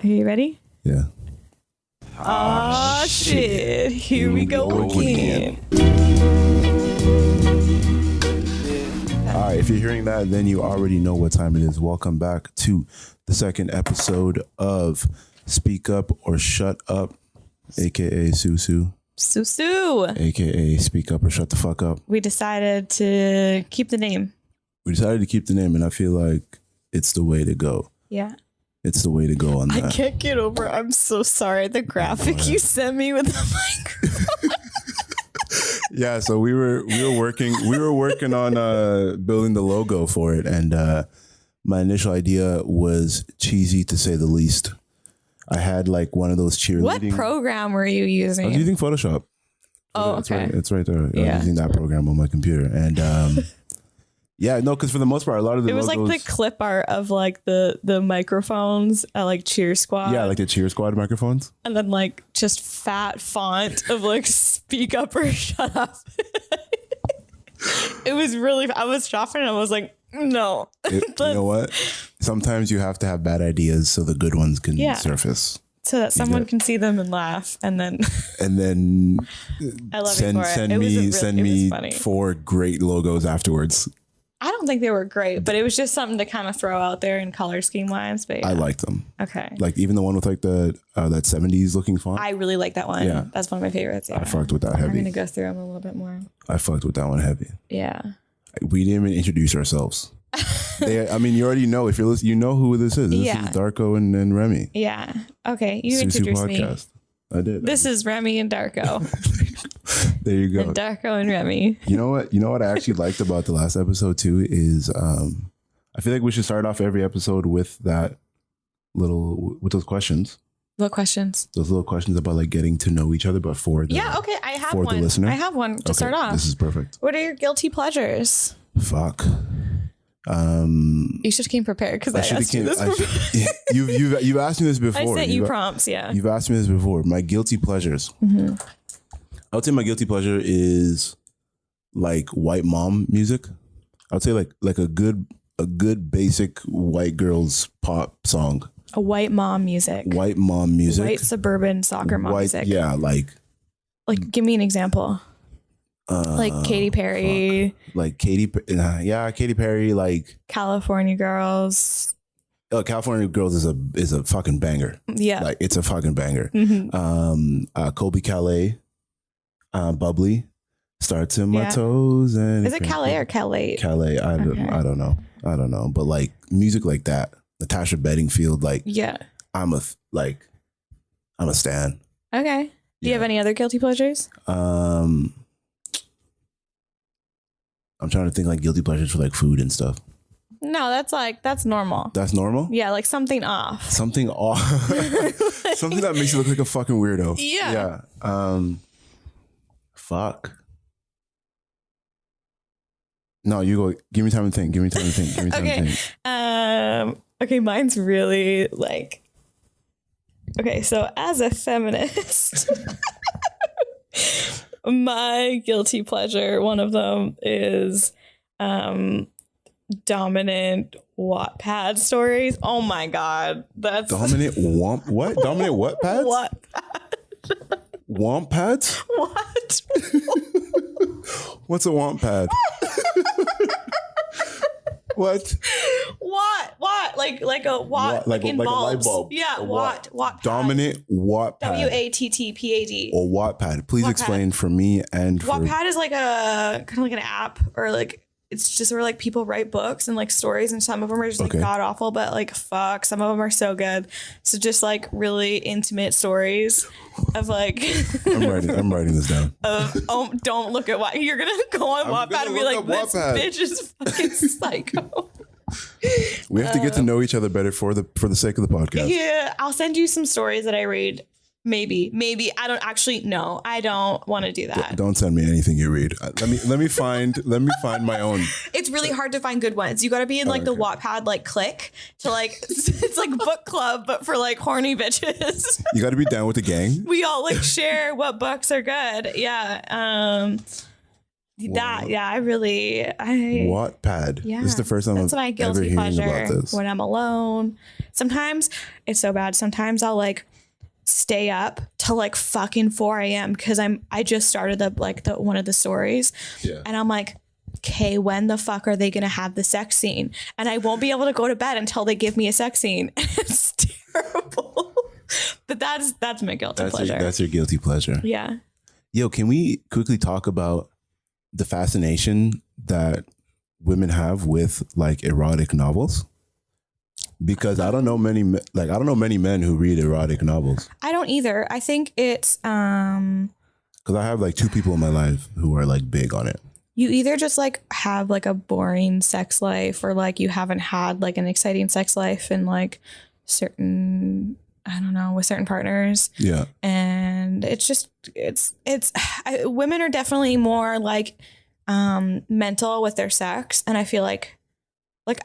Are you ready? Yeah. Oh, shit. Here we go again. All right, if you're hearing that, then you already know what time it is. Welcome back to the second episode of Speak Up or Shut Up, aka SUSU. SUSU. Aka Speak Up or Shut the Fuck Up. We decided to keep the name. We decided to keep the name, and I feel like it's the way to go. Yeah. It's the way to go on that. I can't get over. I'm so sorry. The graphic you sent me with the microphone. Yeah, so we were working on building the logo for it, and my initial idea was cheesy to say the least. I had like one of those cheerleading. What program were you using? I was using Photoshop. Oh, okay. It's right there. Yeah. I was using that program on my computer, and yeah, no, because for the most part, a lot of the logos, like the clip art of like the microphones at like Cheer Squad. Yeah, like the Cheer Squad microphones. And then like just fat font of like speak up or shut up. It was really, I was shopping and I was like, no. You know what? Sometimes you have to have bad ideas so the good ones can surface. So that someone can see them and laugh, and then I love send me 4 great logos afterwards. I don't think they were great, but it was just something to kind of throw out there in color scheme wise. But yeah. I liked them. Okay. Like even the one with like the that 70s looking font. I really like that one. Yeah. That's one of my favorites. Yeah. I fucked with that heavy. I'm going to go through them a little bit more. I fucked with that one heavy. Yeah. We didn't even introduce ourselves. I mean, you already know if you're listening, you know who this is. This is Darko and Remy. Yeah. Okay. You SUSU introduced podcast. Me. I did. This is Remy and Darko. There you go. And Darko and Remy. You know what I actually liked about the last episode too is I feel like we should start off every episode with those questions. What questions? Those little questions about like getting to know each other before the okay. I have for one. the listener. I have one to start off. This is perfect. What are your guilty pleasures? Fuck. You should have came prepared because I asked you this. You've asked me this before. I sent you prompts. Yeah. You've asked me this before. My guilty pleasures. Mm-hmm. I would say my guilty pleasure is like white mom music. I would say like a good basic white girls pop song. A white mom music. White mom music. White suburban soccer mom music. Yeah, like give me an example. Like Katy Perry. Fuck. Like Katy Perry. Like California Girls. Oh, California Girls is a fucking banger. Yeah, like it's a fucking banger. Mm-hmm. Colby Calais. Bubbly starts in my toes. And is it Calais or Calais? Calais. I don't know. But like music like that, Natasha Bedingfield, like I'm a stan. Okay. Do you have any other guilty pleasures? I'm trying to think like guilty pleasures for like food and stuff. No, that's normal. That's normal? Yeah, like something off. Something off. Something that makes you look like a fucking weirdo. Yeah. Yeah. Fuck. No, you go. Give me time to think. Okay, mine's really like. Okay, so as a feminist, my guilty pleasure, one of them is dominant Wattpad stories. Oh my god, that's dominant what? Dominant what pads? Wattpad. Womp pads? What? What's a womp pad? What? Like a watt? Like in bulbs. A light bulb. Yeah, watt. Dominant Wattpad. Wattpad. Or Wattpad. Please explain for me and for... Wattpad is like a kind of like an app, or like it's just where like people write books and like stories, and some of them are just like god awful, but like fuck, some of them are so good. So just like really intimate stories of like I'm writing this down. Don't look at what you're gonna go on Wattpad and be like, this bitch is fucking psycho. We have to get to know each other better for the sake of the podcast. Yeah, I'll send you some stories that I read. Maybe I don't actually know. I don't want to do that. Don't send me anything you read. Let me find my own. It's really hard to find good ones. You got to be in like the Wattpad like clique to like it's like book club but for like horny bitches. You got to be down with the gang. We all like share what books are good. Yeah. Wattpad. Yeah, This is the first time that's I'm my ever guilty hearing pleasure about this. when I'm alone. Sometimes it's so bad. Sometimes I'll like stay up till like fucking 4 a.m. because I just started the one of the stories. Yeah. And I'm like, okay, when the fuck are they gonna have the sex scene? And I won't be able to go to bed until they give me a sex scene. It's terrible. But that's my guilty pleasure. That's your guilty pleasure. Yeah. Yo, can we quickly talk about the fascination that women have with like erotic novels? Because I don't know many men who read erotic novels. I don't either. I think it's because I have like 2 people in my life who are like big on it. You either just like have like a boring sex life, or like you haven't had like an exciting sex life in like certain, I don't know, with certain partners. Yeah. And it's just, women are definitely more like mental with their sex. And I feel like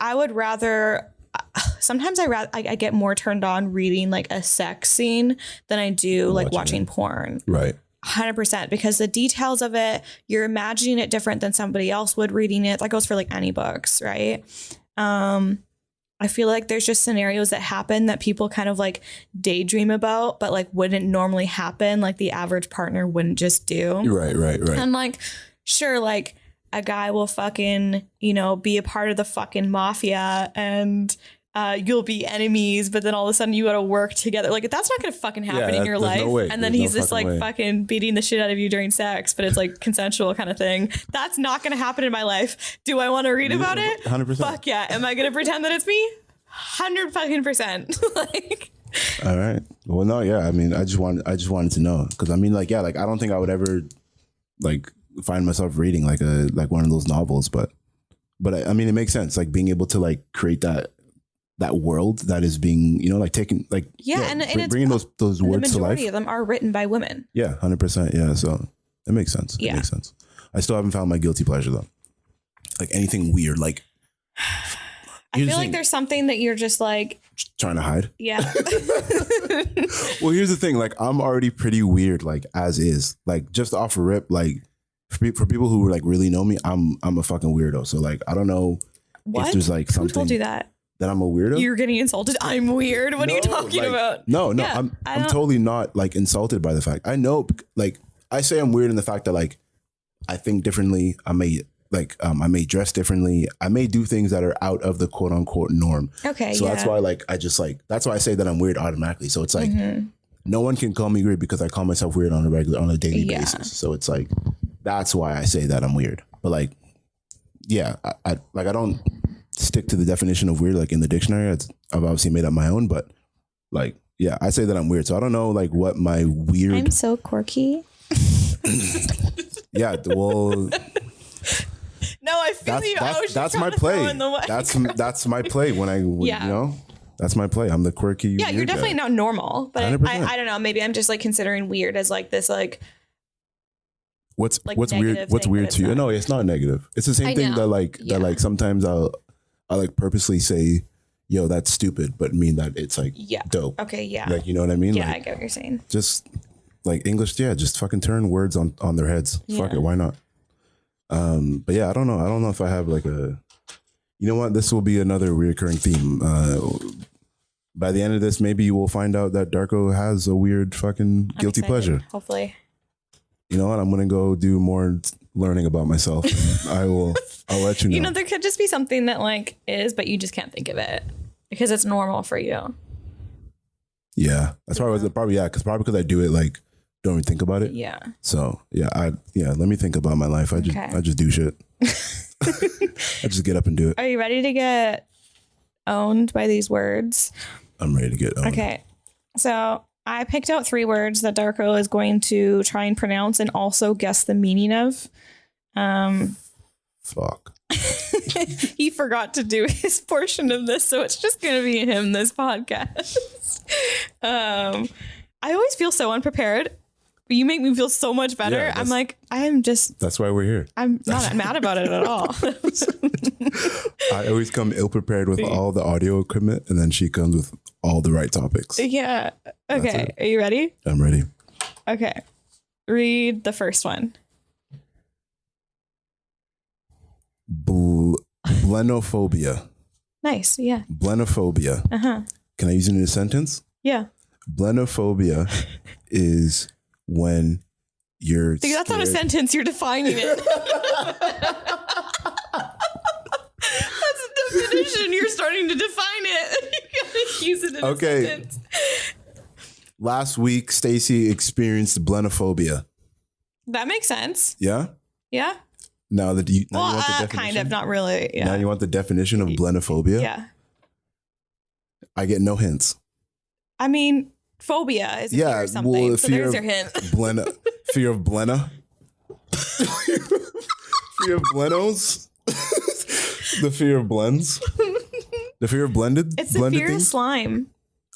I would rather, sometimes I get more turned on reading like a sex scene than I do like watching porn. Right. 100%, because the details of it, you're imagining it different than somebody else would reading it. That goes for like any books, right? I feel like there's just scenarios that happen that people kind of like daydream about, but like wouldn't normally happen. Like the average partner wouldn't just do. Right. And like, sure, like a guy will fucking, be a part of the fucking mafia and you'll be enemies, but then all of a sudden you gotta work together. Like that's not gonna fucking happen in your life. No way. And then he's just like fucking beating the shit out of you during sex, but it's like consensual kind of thing. That's not gonna happen in my life. Do I want to read about it? 100%. Fuck yeah. Am I gonna pretend that it's me? 100% Like. All right. Well, no, yeah. I mean, I just wanted to know, because I mean, like, yeah, like I don't think I would ever like find myself reading like one of those novels, but I mean, it makes sense, like being able to like create that world that is being, like taken, like and it's bringing those words to life. The majority of them are written by women. Yeah, 100%. Yeah, so it makes sense. Yeah. It makes sense. I still haven't found my guilty pleasure though. Like anything weird, like. I feel like there's something that you're just like trying to hide. Yeah. Well, here's the thing. Like, I'm already pretty weird, like as is. Like, just off a rip, like for people who like really know me, I'm a fucking weirdo. So like, I don't know if there's like something. Who told you that? That I'm a weirdo? You're getting insulted. I'm weird. What are you talking about? No. Yeah, I'm totally not like insulted by the fact. I know, like, I say I'm weird in the fact that like I think differently. I may dress differently. I may do things that are out of the quote unquote norm. Okay. So that's why that's why I say that I'm weird automatically. So it's like no one can call me weird because I call myself weird on a daily basis. So it's like that's why I say that I'm weird. But like, yeah, I don't stick to the definition of weird like in the dictionary. I've obviously made up my own, but like, yeah, I say that I'm weird. So I don't know like what my weird. I'm so quirky. Yeah. Well. No, I feel you. That's my play. That's my play when I that's my play. I'm the quirky. Yeah, you're definitely not normal, but I don't know. Maybe I'm just like considering weird as like this like. What's weird? What's weird to you? No, it's not negative. It's the same thing that like sometimes I'll like purposely say, "Yo, that's stupid," but mean that it's like dope. Okay, yeah. Like, you know what I mean? Yeah, like, I get what you're saying. Just like English, just fucking turn words on their heads. Yeah. Fuck it, why not? But yeah, I don't know if I have like a, you know what? This will be another reoccurring theme. By the end of this, maybe you will find out that Darko has a weird fucking guilty pleasure. Hopefully. You know what? I'm gonna go do more learning about myself. I'll let you know. You know, there could just be something that like is, but you just can't think of it because it's normal for you. Yeah, that's probably because I do it like don't even think about it. Yeah. So let me think about my life. I just do shit. I just get up and do it. Are you ready to get owned by these words? I'm ready to get owned. Okay. So I picked out 3 words that Darko is going to try and pronounce and also guess the meaning of. Fuck. He forgot to do his portion of this, so it's just going to be him this podcast. I always feel so unprepared. But you make me feel so much better. Yeah, I'm like, that's why we're here. I'm not mad about it at all. I always come ill prepared with all the audio equipment, and then she comes with all the right topics. Yeah. Okay. Are you ready? I'm ready. Okay. Read the first one. Blendophobia. Nice. Yeah. Blendophobia. Can I use it in a sentence? Yeah. Blendophobia is when you're See, that's not a sentence. You're defining it. That's a definition. You're starting to define it. You gotta use it in a sentence. Last week, Stacy experienced blendophobia. That makes sense. Yeah? Yeah. Now that you want the definition? Kind of, not really. Yeah. Now you want the definition of blendophobia? Yeah. I get no hints. I mean, phobia is a fear of something. Well, so there's your hint. Fear of Blena. Fear of Blenos. The fear of blends. The fear of blended. It's the fear of slime.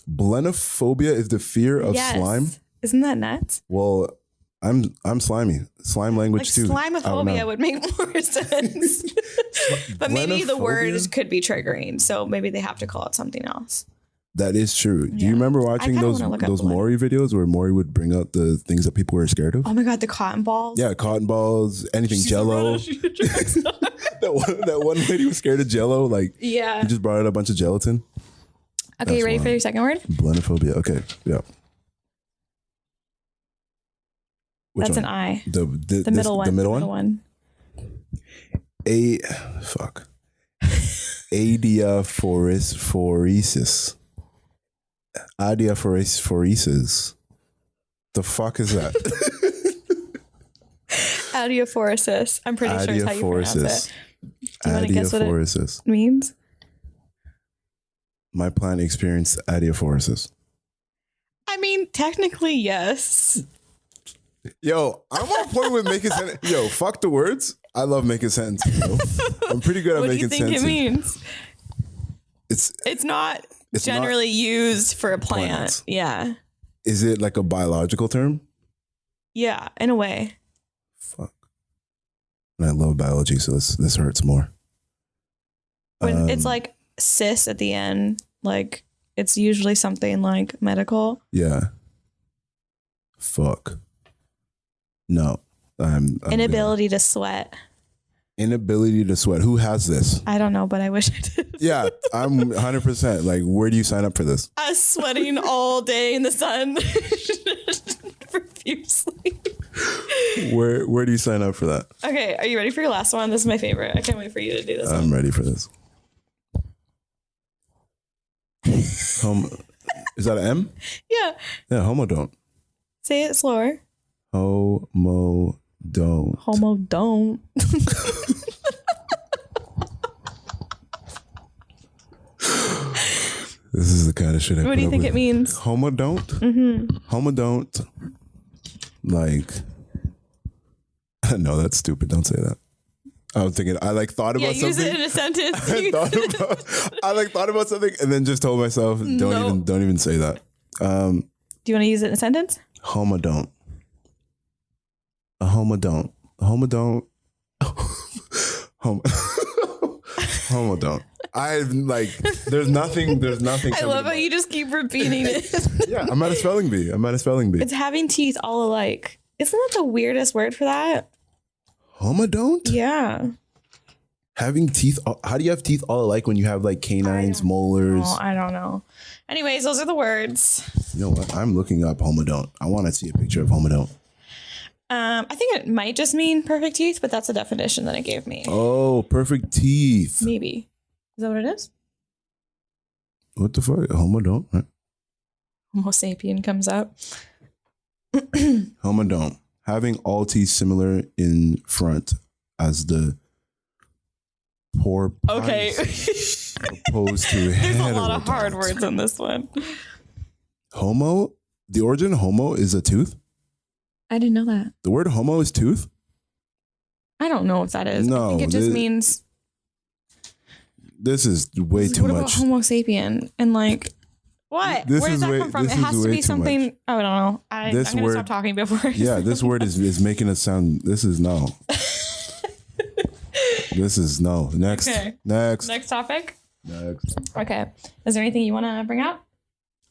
Blendophobia is the fear of slime. Isn't that nuts? Well, I'm slimy. Slime language like too. Slimophobia would make more sense. But maybe the words could be triggering, so maybe they have to call it something else. That is true. Do you remember watching those Maury videos where Maury would bring out the things that people were scared of? Oh my God, the cotton balls. Yeah, cotton balls, anything Jello. that one lady was scared of Jello. Like, he just brought out a bunch of gelatin. Okay, you ready for your second word? Blendophobia. Okay, yeah. That's an I. The middle one. The middle one? Adiaphoresis. Adiaphoresis. The fuck is that? Adiaphoresis. I'm pretty sure it's how you pronounce it. Do you want to guess what it means? My plant experienced adiaphoresis. I mean, technically, yes. Yo, I'm on point with making sentences. Yo, fuck the words. I love making sentences. Yo. I'm pretty good at making sentences. What do you think it means? It's not generally used for a plant. Plants. Yeah. Is it like a biological term? Yeah, in a way. Fuck. And I love biology, so this hurts more. When it's like cis at the end, like it's usually something like medical. Yeah. Fuck. No. I'm inability to sweat. Inability to sweat. Who has this? I don't know, but I wish I did. Yeah, I'm 100%. Like, where do you sign up for this? Sweating all day in the sun. Profusely. Where do you sign up for that? Okay, are you ready for your last one? This is my favorite. I can't wait for you to do this. I'm ready for this. Is that an M? Yeah. Yeah, homodont. Say it slower. Homodont. Homodont. This is the kind of shit I What do you think it means? Homodont? Mm-hmm. Homodont. Like, no, that's stupid. Don't say that. I was thinking, I thought about something. Use it in a sentence. I thought about something and then just told myself, don't even say that. Do you want to use it in a sentence? Homodont. A homodont. Homodont. Homodont. There's nothing. I love how you just keep repeating it. Yeah, I'm at a spelling bee. It's having teeth all alike. Isn't that the weirdest word for that? Homodont? Yeah. Having teeth. How do you have teeth all alike when you have like canines, molars? I don't know. Anyways, those are the words. You know what? I'm looking up homodont. I want to see a picture of homodont. I think it might just mean perfect teeth, but that's the definition that it gave me. Oh, perfect teeth. Maybe. Is that what it is? What the fuck? Homodont? Right? Homo sapien comes up. Homodont. Having all teeth similar in front as the poor. Okay. Opposed to There's a lot of hard words in this one. Homo? The origin of homo is a tooth? I didn't know that. The word homo is tooth? I don't know what that is. No, I think it just means. This is way too much. What about Homo sapien? And like, what? Where does that come from? It has to be something. I don't know. I'm going to stop talking before. Yeah, this word is making us sound. This is no. This is no. Next. Okay. Next topic? Next. Okay. Is there anything you want to bring up?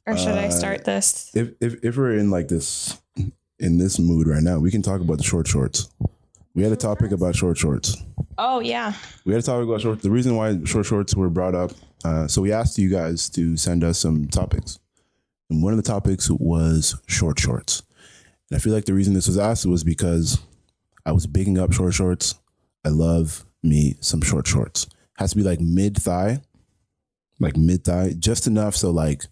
Or should I start this? If we're in like this. In this mood right now, we can talk about the short shorts. We had a topic about short shorts. Oh yeah. We had a topic about shorts. The reason why short shorts were brought up. So we asked you guys to send us some topics, and one of the topics was short shorts. And I feel like the reason this was asked was because I was bigging up short shorts. I love me some short shorts. Has to be like mid thigh, just enough so like.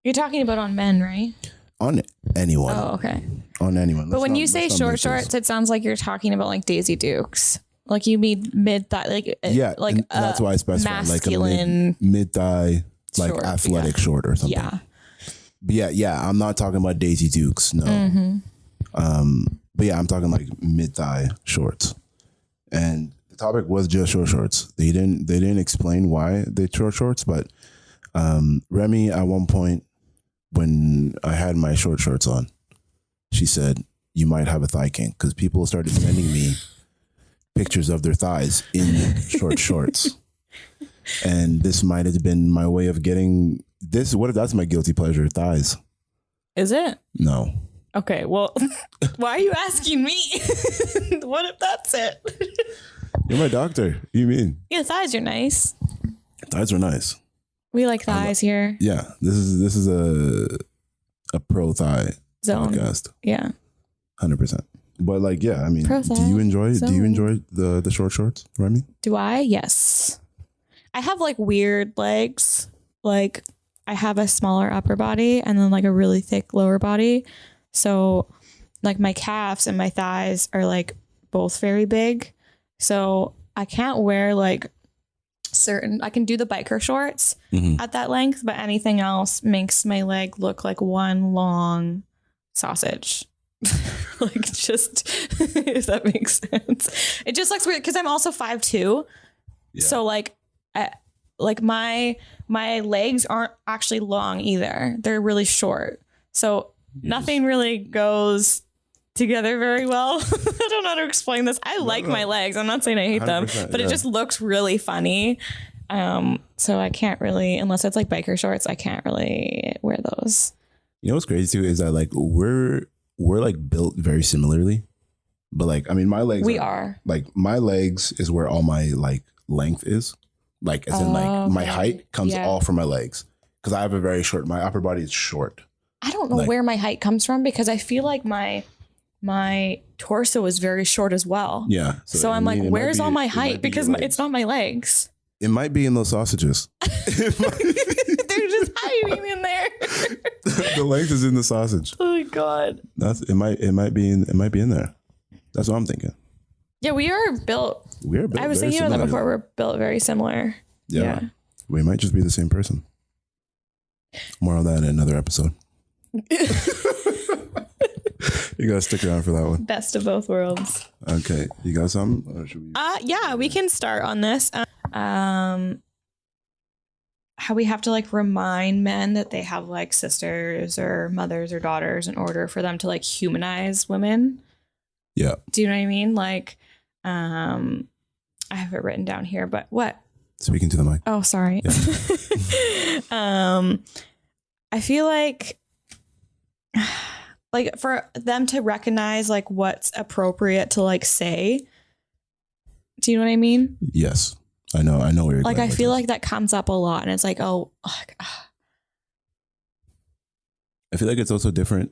You're talking about on men, right? On anyone. Oh, okay. On anyone. But when you say short shorts, it sounds like you're talking about like Daisy Dukes. Like you mean mid thigh, like yeah, like that's why I specified masculine, like a mid thigh, like short, athletic short or something. Yeah. But yeah. I'm not talking about Daisy Dukes. No. Mm-hmm. But yeah, I'm talking like mid thigh shorts, and the topic was just short shorts. They didn't explain why they short shorts, but Remy at one point when I had my short shorts on, she said you might have a thigh kink because people started sending me pictures of their thighs in short shorts. And this might have been my way of getting this. What if that's my guilty pleasure? Thighs. Is it? No. Okay. Well, why are you asking me? What if that's it? You're my doctor. You mean? Yeah, thighs are nice. Thighs are nice. We like thighs here. Yeah. This is a pro thigh Zone. podcast. Yeah. 100%. But like, yeah, I mean, Pro do you enjoy zone. the short shorts, Remy? Do I? Yes. I have like weird legs. Like I have a smaller upper body and then like a really thick lower body. So like my calves and my thighs are like both very big. So I can't wear like I can do the biker shorts at that length, but anything else makes my leg look like one long sausage. Like just if that makes sense. It just looks weird because I'm also 5'2". Yeah. So like my legs aren't actually long either. They're really short. So nothing really goes together very well. I don't know how to explain this. I like my legs. I'm not saying I hate them, but it just looks really funny. So I can't really, unless it's like biker shorts, I can't really wear those. You know what's crazy too is that like we're like built very similarly, but like I mean my legs are like my legs is where all my like length is, like as in like my height comes all from my legs because I have a very short. My upper body is short. I don't know where my height comes from because I feel like my torso is very short as well. Yeah. So I'm like, where's all my height? Because it's not my legs. It might be in those sausages. They're just hiding in there. The length is in the sausage. Oh my God. It might be in there. That's what I'm thinking. Yeah, we are built. I was thinking about that before. We're built very similar. Yeah. We might just be the same person. More on that in another episode. You gotta stick around for that one. Best of both worlds. Okay, you got something? Or should we? Yeah, we can start on this. How we have to like remind men that they have like sisters or mothers or daughters in order for them to like humanize women. Yeah. Do you know what I mean? Like, I have it written down here, but what? Speaking to the mic. Oh, sorry. Yeah. I feel like for them to recognize like what's appropriate to like say. Do you know what I mean? Yes. I know where you're like, going. I feel like that comes up a lot and it's like, I feel like it's also different.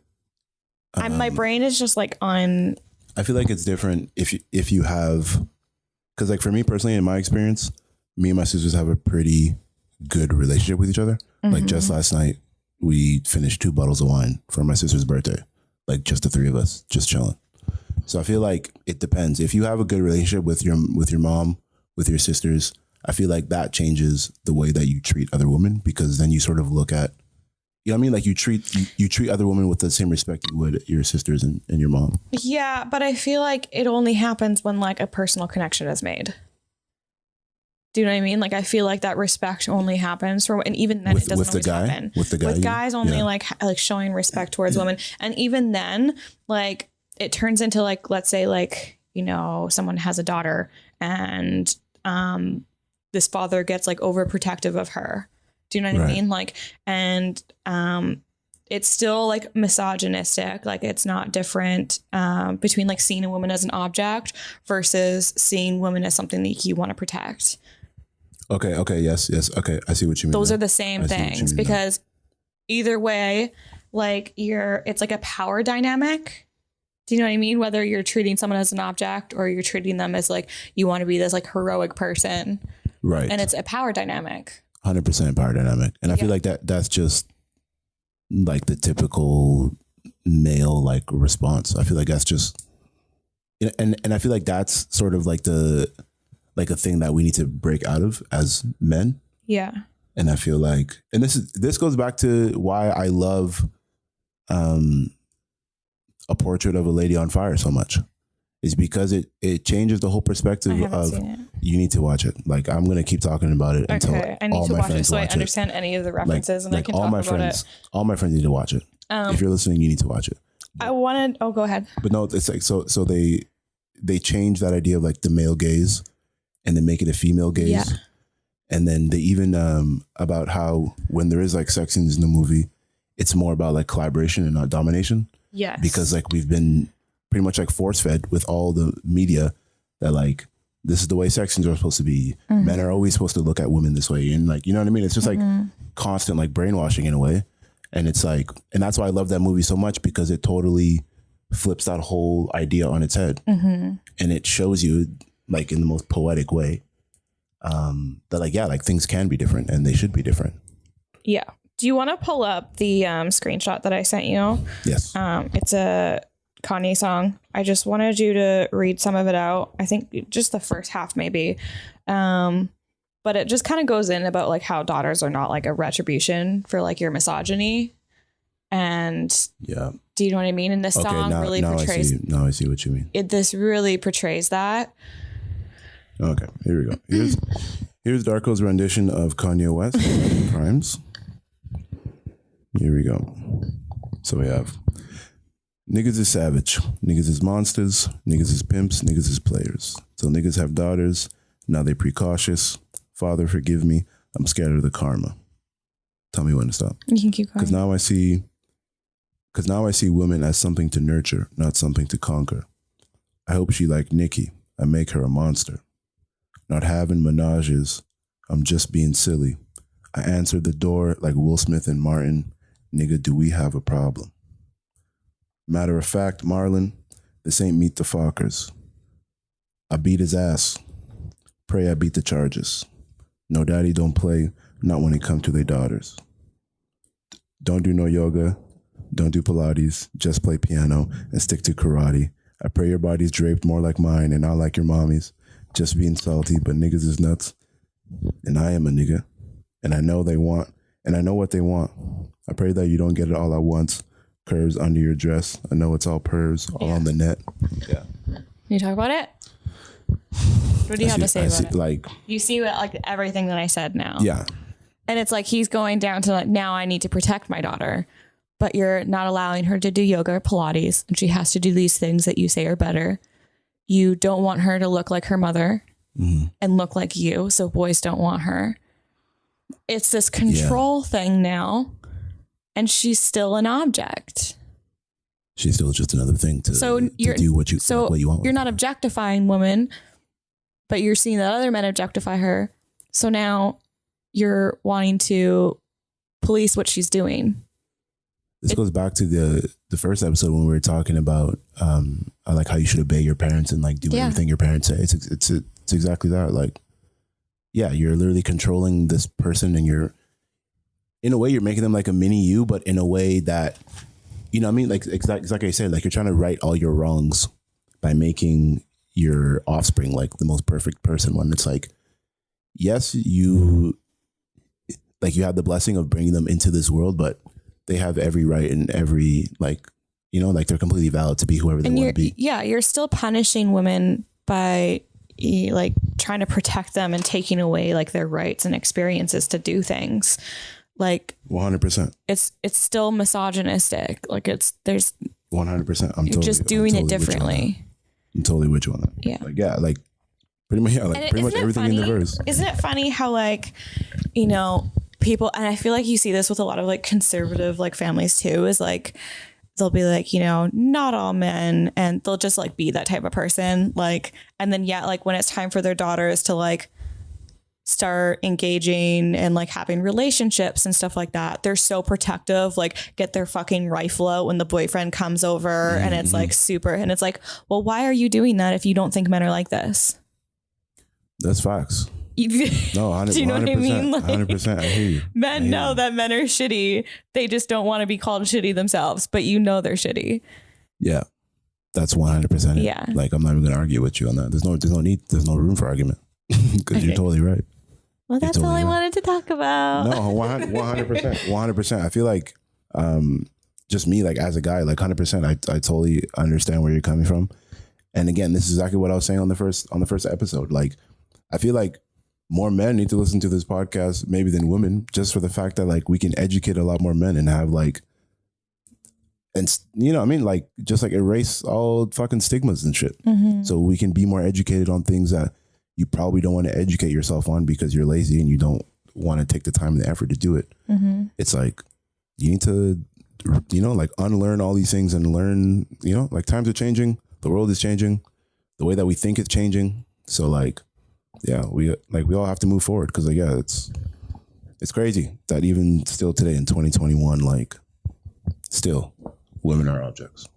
My brain is just like on. I feel like it's different if you have, because like for me personally, in my experience, me and my sisters have a pretty good relationship with each other. Mm-hmm. Like just last night, we finished 2 bottles of wine for my sister's birthday. Like just the 3 of us, just chilling. So I feel like it depends. If you have a good relationship with your mom, with your sisters, I feel like that changes the way that you treat other women, because then you sort of look at, you know what I mean? Like you treat other women with the same respect you would your sisters and your mom. Yeah, but I feel like it only happens when like a personal connection is made. Do you know what I mean? Like I feel like that respect only happens for, and even then it doesn't always happen. With guys only like showing respect towards women, and even then like it turns into like, let's say like, you know, someone has a daughter and this father gets like overprotective of her. Do you know what I mean? Like, and it's still like misogynistic. Like it's not different between like seeing a woman as an object versus seeing women as something that you want to protect. Okay. Yes. Okay. I see what you mean. Those are the same things because either way, like it's like a power dynamic. Do you know what I mean? Whether you're treating someone as an object or you're treating them as like, you want to be this like heroic person. Right. And it's a power dynamic. 100% power dynamic. And I feel like that's just like the typical male like response. I feel like that's just, and I feel like that's sort of like a thing that we need to break out of as men. Yeah. And I feel like, and this goes back to why I love A Portrait of a Lady on Fire so much, is because it changes the whole perspective of, you need to watch it. Like I'm going to keep talking about it until I need to watch it so I understand any of the references and I can talk about it. All my friends need to watch it. If you're listening, you need to watch it. Go ahead. But no, it's like, so they change that idea of like the male gaze and then make it a female gaze. Yeah. And then they even, about how when there is like sex scenes in the movie, it's more about like collaboration and not domination. Yes. Because like we've been pretty much like force fed with all the media that like, this is the way sex scenes are supposed to be. Mm-hmm. Men are always supposed to look at women this way. And like, you know what I mean? It's just like constant like brainwashing in a way. And it's like, and that's why I love that movie so much, because it totally flips that whole idea on its head. Mm-hmm. And it shows you like in the most poetic way that like, yeah, like things can be different and they should be different. Yeah. Do you want to pull up the screenshot that I sent you? Yes. It's a Kanye song. I just wanted you to read some of it out. I think just the first half maybe. But it just kind of goes in about like how daughters are not like a retribution for like your misogyny. And yeah. Do you know what I mean? And this song really portrays. Now I see what you mean. This really portrays that. Okay, here we go. Here's Darko's rendition of Kanye West, Crimes. Here we go. So we have niggas is savage, niggas is monsters, niggas is pimps, niggas is players. So niggas have daughters, now they precautious. Father, forgive me, I'm scared of the karma. Tell me when to stop. You can keep going. Because now I see women as something to nurture, not something to conquer. I hope she like Nicki, I make her a monster. Not having menages, I'm just being silly. I answered the door like Will Smith and Martin. Nigga, do we have a problem? Matter of fact, Marlon, this ain't Meet the Fockers. I beat his ass. Pray I beat the charges. No daddy don't play, not when it comes to their daughters. Don't do no yoga, don't do Pilates, just play piano and stick to karate. I pray your body's draped more like mine and not like your mommy's. Just being salty, but niggas is nuts. And I am a nigga. And I know what they want. I pray that you don't get it all at once. Curves under your dress. I know it's all pervs, all on the net. Yeah. Can you talk about it? What do you have to say about it? Like, you see what, like everything that I said now. Yeah. And it's like he's going down to like, now I need to protect my daughter, but you're not allowing her to do yoga or Pilates, and she has to do these things that you say are better. You don't want her to look like her mother and look like you, so boys don't want her. It's this control thing now, and she's still an object. She's still just another thing to do what you want. You're not objectifying women, but you're seeing that other men objectify her. So now you're wanting to police what she's doing. This goes back to the first episode when we were talking about like how you should obey your parents and like do everything your parents say. It's exactly that. Like, yeah, you're literally controlling this person, and in a way you're making them like a mini you, but in a way that, you know what I mean? Like exactly I said, like you're trying to right all your wrongs by making your offspring like the most perfect person. When it's like, yes, you have the blessing of bringing them into this world, but they have every right and every, like, you know, like they're completely valid to be whoever they want to be. Yeah, you're still punishing women by like trying to protect them and taking away like their rights and experiences to do things. Like 100%. It's still misogynistic. Like there's 100%. You're just doing it differently. I'm totally with you on that. Yeah. Like, yeah, like pretty much, yeah, like pretty much everything in the verse. Isn't it funny how, like, you know, people, and I feel like you see this with a lot of like conservative like families too, is like they'll be like, you know, not all men, and they'll just like be that type of person, like, and then yet like when it's time for their daughters to like start engaging and like having relationships and stuff like that, they're so protective, like get their fucking rifle out when the boyfriend comes over, and it's like super, and it's like, well, why are you doing that if you don't think men are like this? That's facts. No, 100%. Do you know what I mean? Like, 100%. I hear you. Men know that men are shitty. They just don't want to be called shitty themselves, but you know they're shitty. Yeah, that's 100%. Yeah. Like, I'm not even going to argue with you on that. There's no room for argument because you're totally right. Well, that's totally all I wanted to talk about. No, 100%. 100%. I feel like just me, like as a guy, like 100%, I totally understand where you're coming from. And again, this is exactly what I was saying on the first episode. Like, I feel like more men need to listen to this podcast maybe than women, just for the fact that like we can educate a lot more men and have like, and you know what I mean? Like just like erase all fucking stigmas and shit. So we can be more educated on things that you probably don't want to educate yourself on because you're lazy and you don't want to take the time and the effort to do it. It's like, you need to, you know, like unlearn all these things and learn, you know, like times are changing. The world is changing. The way that we think it's changing. So like, yeah, we all have to move forward because like, yeah, it's crazy that even still today in 2021, like still women are objects.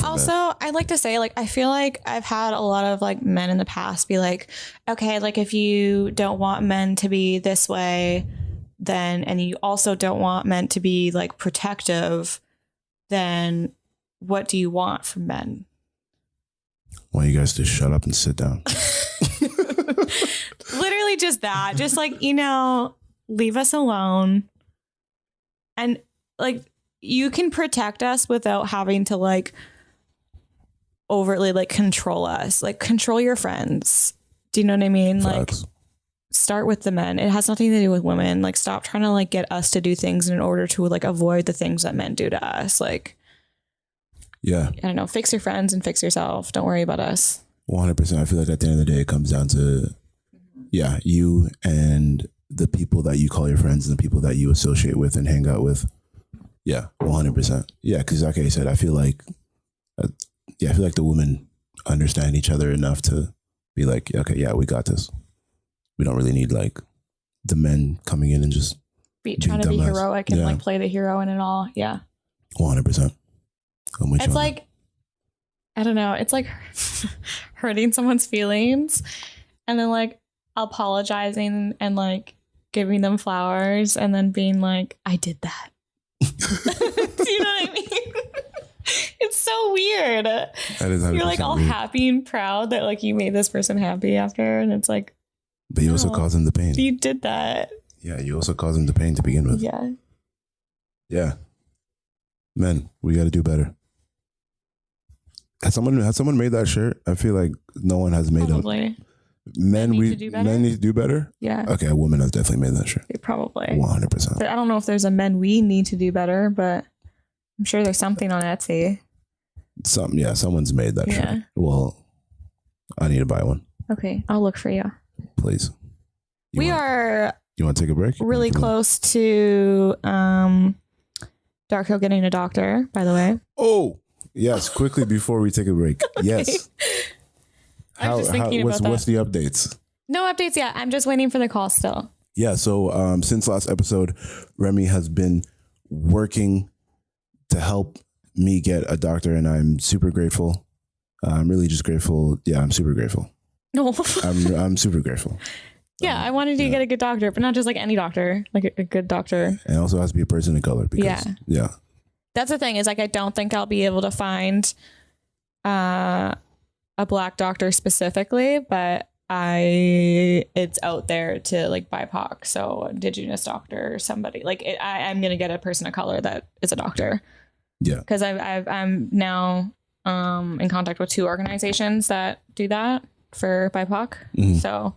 Also, I'd like to say, like, I feel like I've had a lot of like men in the past be like, okay, like if you don't want men to be this way, then, and you also don't want men to be like protective, then what do you want from men? I want you guys to shut up and sit down. Literally just that. Just like, you know, leave us alone. And like, you can protect us without having to like overtly like control us. Like control your friends. Do you know what I mean? Facts. Like start with the men. It has nothing to do with women. Like stop trying to like get us to do things in order to like avoid the things that men do to us. Like, yeah, I don't know, fix your friends and fix yourself. Don't worry about us. 100%. I feel like at the end of the day, it comes down to, yeah, you and the people that you call your friends and the people that you associate with and hang out with. Yeah, 100%. Yeah, because like I said, I feel like, I feel like the women understand each other enough to be like, okay, yeah, we got this. We don't really need like the men coming in and just trying to be heroic and like play the hero in it all. Yeah. 100%. It's like, I don't know. It's like hurting someone's feelings and then like apologizing and like giving them flowers and then being like, I did that. Do you know what I mean? It's so weird. That is You're like all weird. Happy and proud that like you made this person happy after, and it's like, but you also caused them the pain. You did that. Yeah, you also caused them the pain to begin with. Yeah. Yeah. Men, we got to do better. Has someone made that shirt? I feel like no one has made it. Men need to do better? Yeah. Okay, a woman has definitely made that shirt. Probably. 100%. But I don't know if there's a men we need to do better, but I'm sure there's something on Etsy. Someone's made that shirt. Well, I need to buy one. Okay, I'll look for you. Please. You want to take a break? Really close to Darko getting a doctor, by the way. Oh, yes. Quickly before we take a break. Okay. Yes. I was just thinking about that. What's the updates? No updates yet. I'm just waiting for the call still. Yeah. So since last episode, Remy has been working to help me get a doctor, and I'm super grateful. I'm really just grateful. Yeah, I'm super grateful. No, I'm super grateful. Yeah, I wanted to get a good doctor, but not just like any doctor, like a good doctor. And also has to be a person of color. Because, yeah. That's the thing is like I don't think I'll be able to find a black doctor specifically, but it's out there to like BIPOC, so Indigenous doctor or somebody like it, I'm gonna get a person of color that is a doctor. Yeah, because I'm now in contact with 2 organizations that do that for BIPOC. So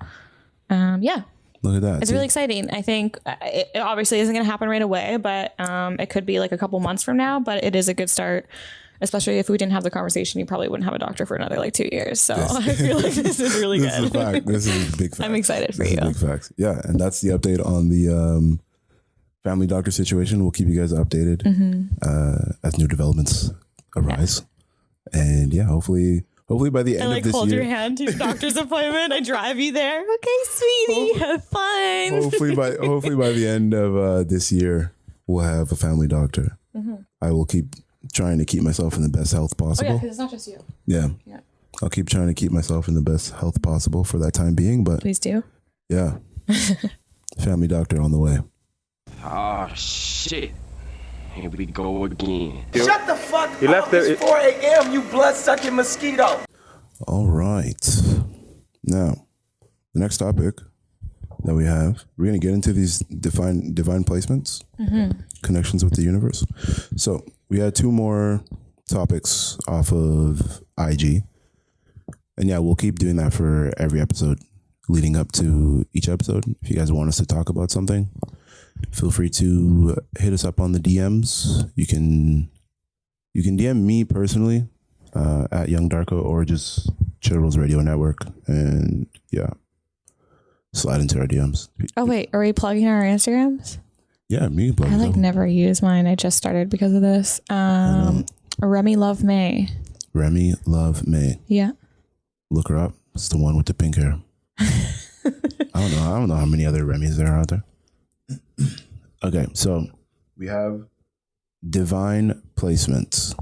yeah, look at that. It's really exciting. I think it obviously isn't going to happen right away, but it could be like a couple months from now. But it is a good start. Especially if we didn't have the conversation, you probably wouldn't have a doctor for another like 2 years. So I feel like this is really good. This is a fact. This is a big fact. I'm excited for you. Big facts. Yeah. And that's the update on the family doctor situation. We'll keep you guys updated as new developments arise. And yeah, hopefully by the end of this hold year, your hand to your doctor's appointment. I drive you there. Okay, sweetie, have fun. hopefully by the end of this year, we'll have a family doctor. I will keep trying to keep myself in the best health possible. because it's not just you. Yeah. I'll keep trying to keep myself in the best health possible for that time being. But Please do. yeah, family doctor on the way. Oh, shit. Here we go again. Shut the fuck up. It's 4 a.m., you blood-sucking mosquito. All right. Now, the next topic that we have, we're going to get into these divine placements, connections with the universe. So we had 2 more topics off of IG. And yeah, we'll keep doing that for every episode leading up to each episode. If you guys want us to talk about something, feel free to hit us up on the DMs. You can DM me personally at Young Darko or just Chill Rose Radio Network, and yeah, slide into our DMs. Oh wait, are we plugging our Instagrams? Yeah, me. I never use mine. I just started because of this. Remy Love May. Remy Love May. Yeah. Look her up. It's the one with the pink hair. I don't know how many other Remy's there are out there. Okay, so we have divine placements.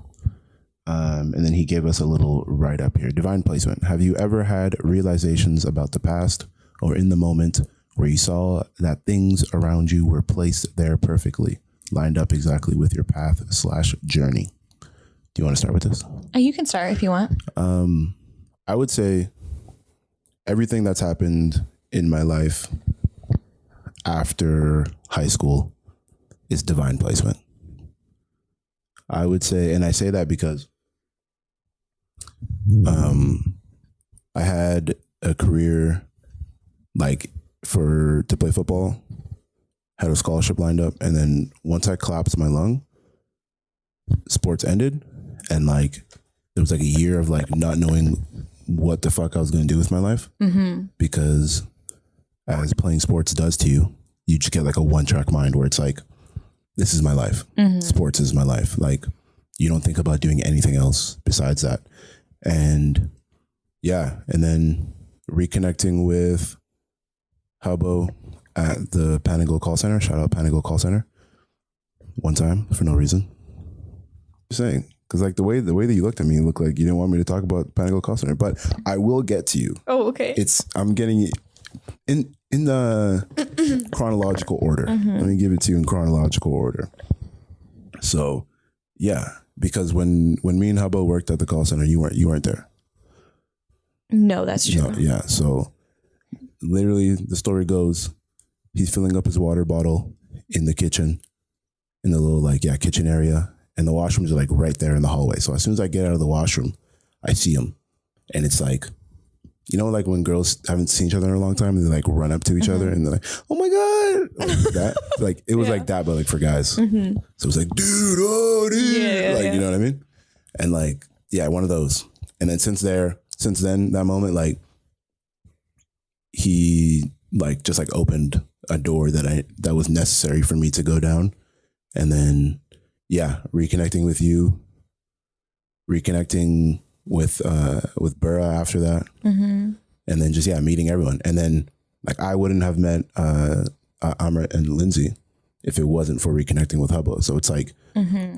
And then he gave us a little write up here. Divine placement. Have you ever had realizations about the past or in the moment where you saw that things around you were placed there perfectly, lined up exactly with your path/journey? Do you want to start with this? You can start if you want. I would say everything that's happened in my life after high school is divine placement. I would say, and I say that because I had a career to play football, had a scholarship lined up, and then once I collapsed my lung, sports ended, and there was a year of not knowing what the fuck I was going to do with my life, because as playing sports does to you, you just get a one-track mind where it's this is my life. Sports is my life. You don't think about doing anything else besides that. And yeah, and then reconnecting with Hubbo at the Panago call center. Shout out Panago call center. One time for no reason. Just saying. Because the way that you looked at me looked like you didn't want me to talk about Panago call center, but I will get to you. Oh, okay. I'm getting it in the chronological order. Let me give it to you in chronological order. So yeah, because when me and Hubbo worked at the call center, you weren't there. No, that's true. No, yeah. So literally the story goes, he's filling up his water bottle in the kitchen, in the little kitchen area. And the washrooms are right there in the hallway. So as soon as I get out of the washroom, I see him. And it's when girls haven't seen each other in a long time and they run up to each other and they're like, oh my God. That. It was like that, but for guys. So it was dude, oh dude. Yeah. You know what I mean? And yeah, one of those. And then since then, that moment, he just opened a door that was necessary for me to go down. And then yeah, reconnecting with you, reconnecting with Burra after that, and then just meeting everyone, and then I wouldn't have met Amrit and Lindsay if it wasn't for reconnecting with Hubbo. So it's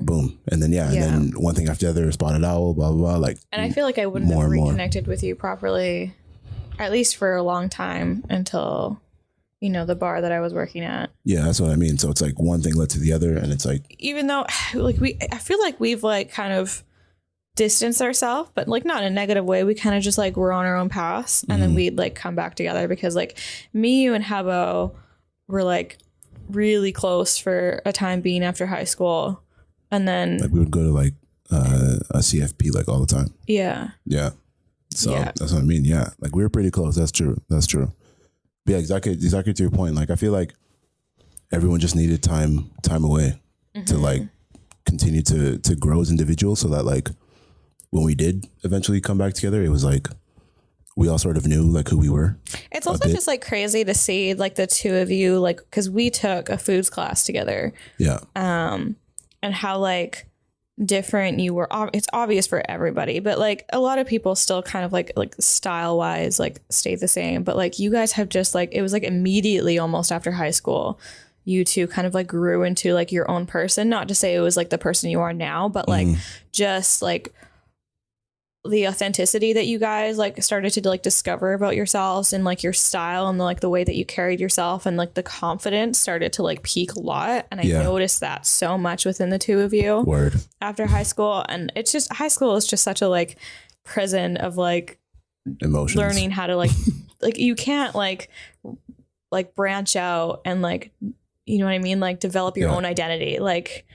boom, and then and then one thing after the other, Spotted Owl, blah blah blah. And I feel I wouldn't have reconnected with you properly, at least for a long time until the bar that I was working at. Yeah, that's what I mean. So it's one thing led to the other, and it's even though I feel we've kind of distanced ourselves, but not in a negative way. We kind of just we're on our own paths, and then we'd come back together because me, you, and Hubbo were really close for a time being after high school, and then we would go to a CFP all the time. Yeah. So that's what I mean. Yeah, we were pretty close. That's true. But yeah, exactly to your point. I feel everyone just needed time away to continue to grow as individuals, so that when we did eventually come back together, it was we all sort of knew like who we were. It's also just like crazy to see like the two of you, like, because we took a foods class together. Yeah. And how like different you were. It's obvious for everybody, but like a lot of people still kind of like style wise like stay the same. But like you guys have just like, it was like immediately almost after high school, you two kind of like grew into like your own person. Not to say it was like the person you are now, but like just like the authenticity that you guys like started to like discover about yourselves and like your style and like the way that you carried yourself and like the confidence started to like peak a lot. And I noticed that so much within the two of you after high school. And it's just, high school is just such a like prison of like emotions, learning how to like, like you can't like branch out and like, you know what I mean? Like develop your own identity. Like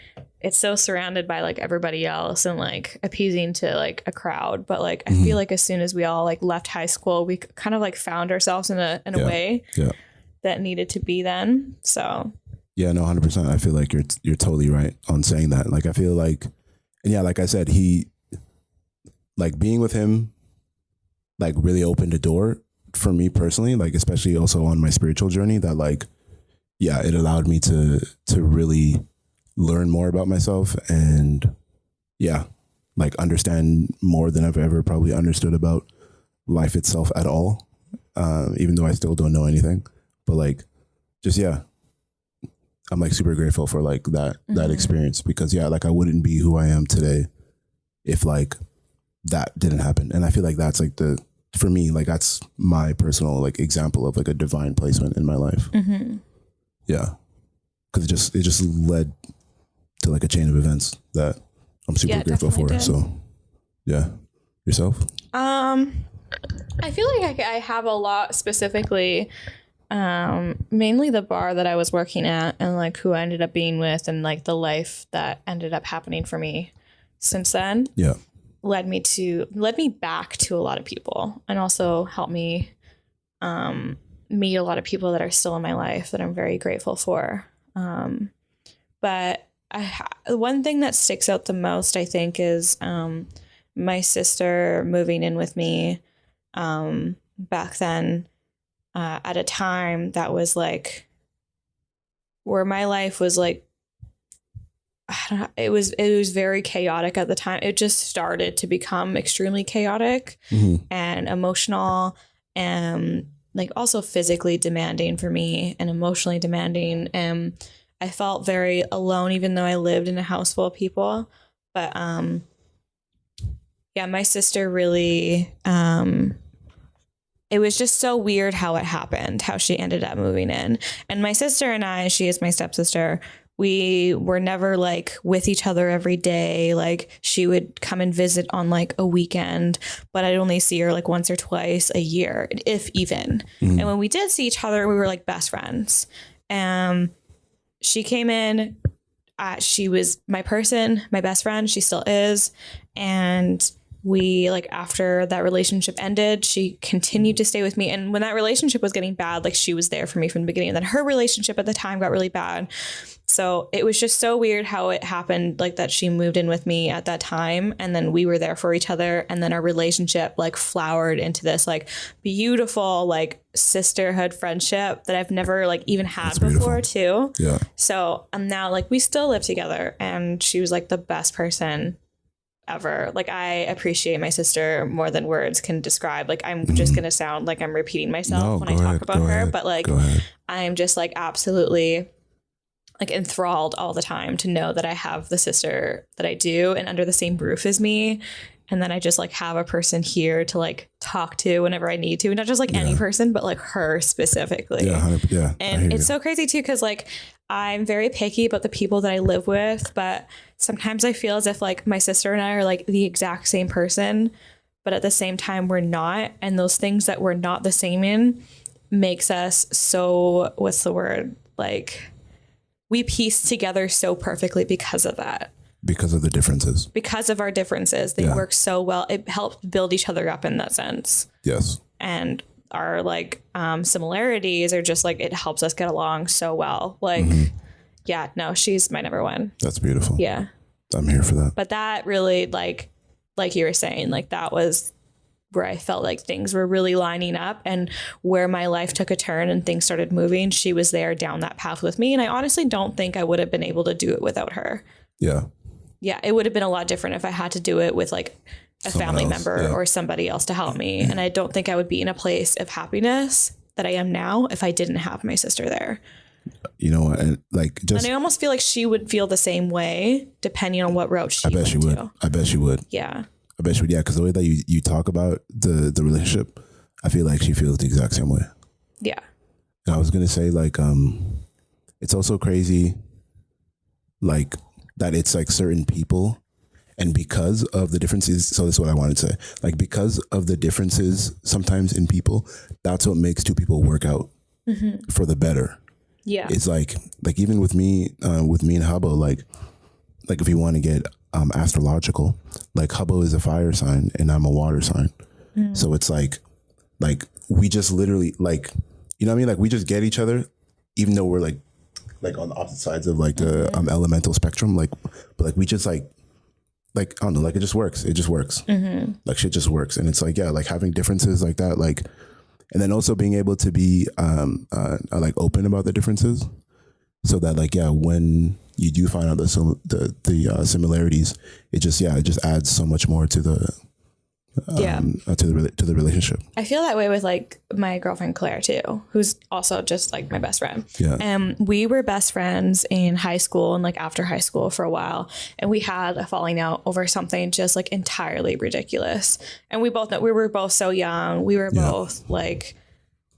it's so surrounded by like everybody else and like appeasing to like a crowd. But like, I feel like as soon as we all like left high school, we kind of like found ourselves in a way that needed to be then. So. Yeah, no, 100%. I feel like you're totally right on saying that. Like, I feel like, and yeah, like I said, he, like being with him, like really opened a door for me personally, like, especially also on my spiritual journey that like, yeah, it allowed me to really learn more about myself and like understand more than I've ever probably understood about life itself at all. Even though I still don't know anything, but like, just, I'm like super grateful for like that experience because like I wouldn't be who I am today if like that didn't happen. And I feel like that's like for me, like that's my personal like example of like a divine placement in my life. Yeah. Cause it just led to like a chain of events that I'm super grateful for. Did. So yeah. Yourself? I feel like I have a lot specifically, mainly the bar that I was working at and like who I ended up being with and like the life that ended up happening for me since then. Yeah. Led me back to a lot of people and also helped me, meet a lot of people that are still in my life that I'm very grateful for. But one thing that sticks out the most, I think, is my sister moving in with me back then at a time that was like where my life was like, I don't know, it was very chaotic at the time. It just started to become extremely chaotic and emotional and like also physically demanding for me and emotionally demanding. And I felt very alone, even though I lived in a house full of people. But my sister really, it was just so weird how it happened, how she ended up moving in. And my sister and I, she is my stepsister, we were never like with each other every day. Like she would come and visit on like a weekend, but I'd only see her like once or twice a year, if even. And when we did see each other, we were like best friends. She came in, she was my person, my best friend. She still is. And we like after that relationship ended, she continued to stay with me. And when that relationship was getting bad, like she was there for me from the beginning. And then her relationship at the time got really bad. So it was just so weird how it happened, like that she moved in with me at that time. And then we were there for each other. And then our relationship like flowered into this like beautiful, like sisterhood friendship that I've never like even had before too. Yeah. So I'm now like, we still live together and she was like the best person ever. Like I appreciate my sister more than words can describe. Like I'm just gonna sound like I'm repeating myself when I talk about her, but like I'm just like absolutely like enthralled all the time to know that I have the sister that I do and under the same roof as me. And then I just like have a person here to like talk to whenever I need to, not just like any person, but like her specifically. And it's so crazy too, because like I'm very picky about the people that I live with, but sometimes I feel as if like my sister and I are like the exact same person, but at the same time we're not. And those things that we're not the same in makes us so, what's the word? Like we piece together so perfectly because of that. Because of the differences. Because of our differences. They work so well. It helps build each other up in that sense. Yes. And our like similarities are just like, it helps us get along so well. Like, she's my number one. That's beautiful. Yeah. I'm here for that. But that really like you were saying, like that was where I felt like things were really lining up and where my life took a turn and things started moving, she was there down that path with me. And I honestly don't think I would have been able to do it without her. Yeah. Yeah. It would have been a lot different if I had to do it with like a family member or somebody else to help me. And I don't think I would be in a place of happiness that I am now if I didn't have my sister there. You know what? And like, just, and I almost feel like she would feel the same way depending on what route she I bet went she would. to. I bet she would. Yeah. I bet she would. Yeah. Cause the way that you talk about the relationship, I feel like she feels the exact same way. Yeah. And I was going to say like, it's also crazy. Like that it's like certain people, and because of the differences, so this is what I wanted to say. Like because of the differences sometimes in people, that's what makes two people work out for the better. Yeah. It's like even with me and Hubbo, like if you want to get astrological, like Hubbo is a fire sign and I'm a water sign. So it's like we just literally like, you know what I mean? Like we just get each other, even though we're like on the opposite sides of like the elemental spectrum. Like, but like we just like I don't know, like it just works. It just works. Like shit just works. And it's like, yeah, like having differences like that, like, and then also being able to be like open about the differences, so that like, yeah, when you do find out the similarities, it just adds so much more to the to the relationship. I feel that way with like my girlfriend Claire too, who's also just like my best friend. Yeah. We were best friends in high school and like after high school for a while, and we had a falling out over something just like entirely ridiculous. And we both know we were both so young. We were both like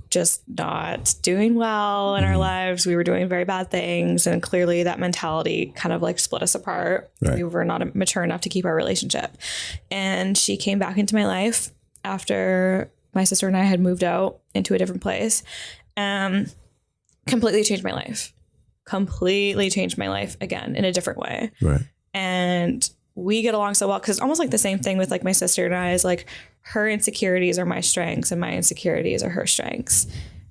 just not doing well in our lives. We were doing very bad things, and clearly that mentality kind of like split us apart. Right. We were not mature enough to keep our relationship. And she came back into my life after my sister and I had moved out into a different place. Completely changed my life. Completely changed my life again in a different way. Right. And we get along so well because it's almost like the same thing with like my sister and I is like her insecurities are my strengths and my insecurities are her strengths.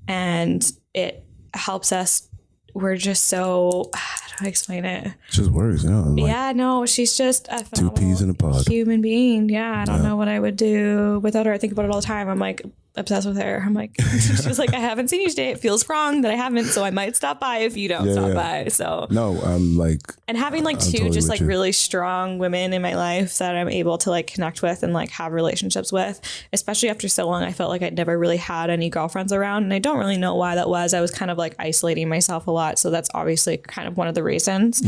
And it helps us. We're just so, how do I explain it? It just works, you know. Like yeah, no, she's just a two peas in a pod. human being. Yeah, I don't know what I would do without her. I think about it all the time. I'm like obsessed with her. I'm like, she's like, I haven't seen you today. It feels wrong that I haven't, so I might stop by if you don't stop by. So no, I'm like, and having like two totally just like you. really strong women in my life that I'm able to like connect with and like have relationships with, especially after so long. I felt like I'd never really had any girlfriends around, and I don't really know why that was. I was kind of like isolating myself a lot, so that's obviously kind of one of the reasons.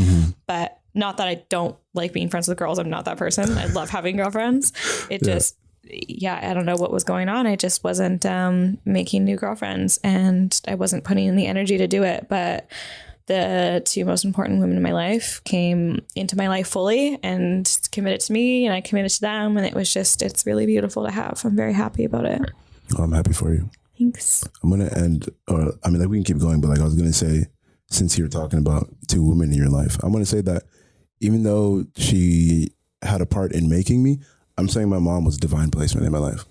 But not that I don't like being friends with girls. I'm not that person. I love having girlfriends. It just, I don't know what was going on. I just wasn't making new girlfriends, and I wasn't putting in the energy to do it. But the two most important women in my life came into my life fully and committed to me, and I committed to them. And it was just, it's really beautiful to have. I'm very happy about it. Oh, I'm happy for you. Thanks. I'm going to end, or I mean, like we can keep going, but like I was going to say, since you're talking about two women in your life, I'm going to say that even though she had a part in making me, I'm saying my mom was divine placement in my life.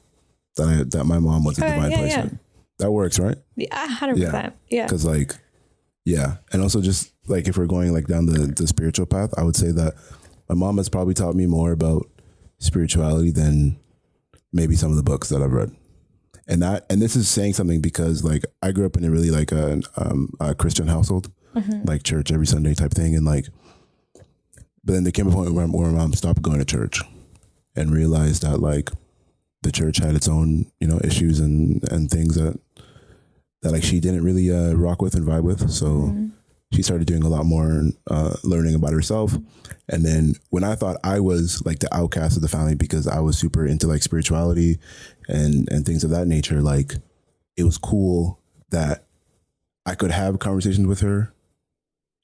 That my mom was a divine placement. Yeah. That works, right? Yeah, 100%. Yeah. Because like, yeah. And also just like, if we're going like down the spiritual path, I would say that my mom has probably taught me more about spirituality than maybe some of the books that I've read. And this is saying something because like I grew up in a really like a Christian household, like church every Sunday type thing. And like, but then there came a point where my mom stopped going to church and realized that like the church had its own, you know, issues and things that like she didn't really rock with and vibe with. So she started doing a lot more learning about herself. And then when I thought I was like the outcast of the family because I was super into like spirituality and things of that nature, like it was cool that I could have conversations with her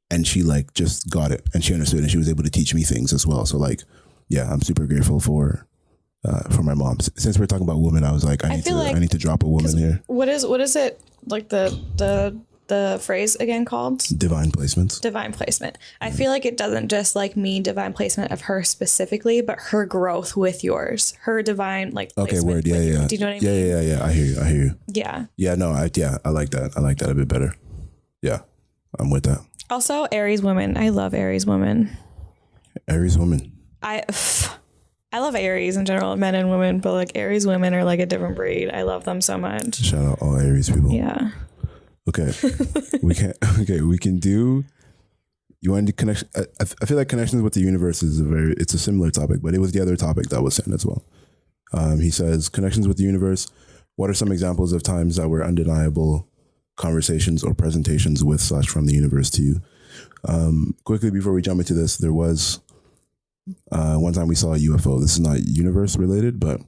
and she like just got it and she understood and she was able to teach me things as well. So like, yeah, I'm super grateful for my mom. Since we're talking about women, I was like, I need to drop a woman here. What is it like the phrase again called? Divine placement. Divine placement. I feel like it doesn't just like mean divine placement of her specifically, but her growth with yours. Her divine like okay, word. Yeah, yeah. Do you know what I mean? Yeah. I hear you. Yeah. Yeah, no, I like that. I like that a bit better. Yeah, I'm with that. Also, Aries Women. I love Aries Women. Aries Women. I I love Aries in general, men and women, but like Aries women are like a different breed. I love them so much. Shout out all Aries people. Yeah. Okay. we can do. You want to connection? I feel like connections with the universe is it's a similar topic, but it was the other topic that was sent as well. He says connections with the universe. What are some examples of times that were undeniable conversations or presentations with / from the universe to you? Quickly before we jump into this, there was one time we saw a UFO. This is not universe related, but